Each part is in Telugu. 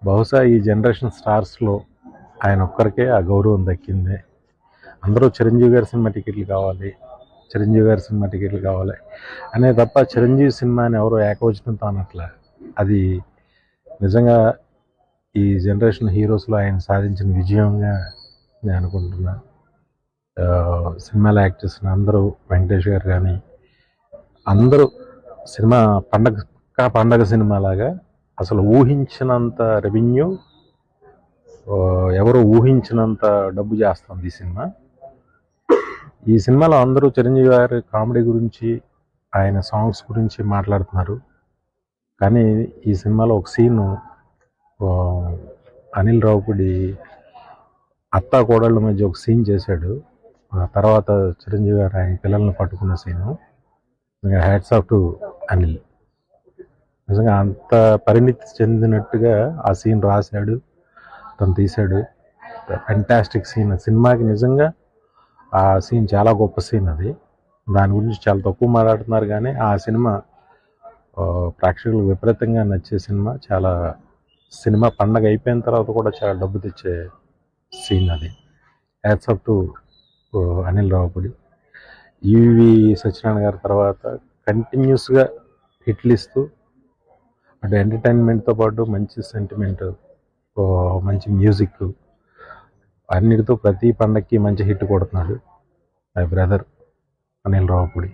బహుశా ఈ జనరేషన్ స్టార్స్లో ఆయన ఒక్కరికే ఆ గౌరవం దక్కింది. అందరూ చిరంజీవి గారి సినిమా టికెట్లు కావాలి, చిరంజీవి గారి సినిమా టికెట్లు కావాలి అనే తప్ప చిరంజీవి సినిమాని ఎవరో ఏకవచనంతో అనట్లే. అది నిజంగా ఈ జనరేషన్ హీరోస్లో ఆయన సాధించిన విజయంగా నేను అనుకుంటున్నా. సినిమాలో యాక్ట్ చేసిన అందరూ, వెంకటేష్ గారు కానీ అందరూ సినిమా పండగ సినిమాలాగా అసలు ఊహించినంత రెవెన్యూ, ఎవరు ఊహించినంత డబ్బు చేస్తుంది ఈ సినిమా. ఈ సినిమాలో అందరూ చిరంజీవి గారి కామెడీ గురించి, ఆయన సాంగ్స్ గురించి మాట్లాడుతున్నారు. కానీ ఈ సినిమాలో ఒక సీను అనిల్ రావుపూడి అత్తా కోడళ్ళ మధ్య ఒక సీన్ చేశాడు. తర్వాత చిరంజీవి గారు ఆయన పిల్లల్ని పట్టుకున్న scene. Hats off to Anil. నిజంగా అంత పరిణితి చెందినట్టుగా ఆ సీన్ రాశాడు, తను తీశాడు. Fantastic scene. సినిమాకి నిజంగా ఆ సీన్ చాలా గొప్ప సీన్. అది దాని గురించి చాలా తక్కువ మాట్లాడుతున్నారు, కానీ ఆ సినిమా ప్రేక్షకులకు విపరీతంగా నచ్చే సినిమా. సినిమా పండగ అయిపోయిన తర్వాత కూడా చాలా డబ్బు తెచ్చే సీన్ అది. Hats off to Anil Ravipudi. E V Satyanarayana గారి తర్వాత కంటిన్యూస్గా హిట్లు ఇస్తూ అటు ఎంటర్టైన్మెంట్తో పాటు మంచి సెంటిమెంట్, మంచి మ్యూజిక్ అన్నిటితో ప్రతి పండగకి మంచి హిట్ కొడుతున్నాడు my brother Anil Ravipudi.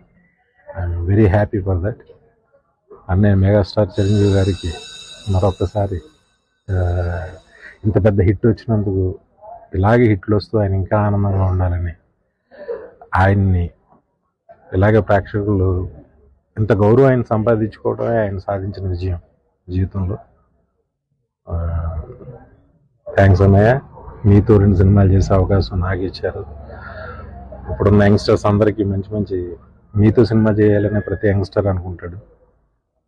I'm very happy for that. అన్నయ్య మెగాస్టార్ చిరంజీవి గారికి మరొకసారి ఇంత పెద్ద హిట్ వచ్చినందుకు, ఇలాగే హిట్లు వస్తూ ఆయన ఇంకా ఆనందంగా ఉండాలని, ఆయన్ని ఇలాగే ప్రేక్షకులు ఇంత గౌరవాన్ని సంపాదించుకోవడమే ఆయన సాధించిన విజయం జీవితంలో. థ్యాంక్స్ అన్నయ్య. మీతో 2 సినిమాలు చేసే అవకాశం నాకు ఇచ్చారు. ఇప్పుడున్న యంగ్స్టర్స్ అందరికీ మంచి మీతో సినిమా చేయాలనే ప్రతి యంగ్స్టర్ అనుకుంటాడు.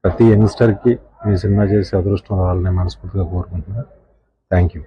ప్రతి యంగ్స్టర్కి మీ సినిమా చేసే అదృష్టం రావాలని మనస్ఫూర్తిగా కోరుకుంటున్నాను. Thank you.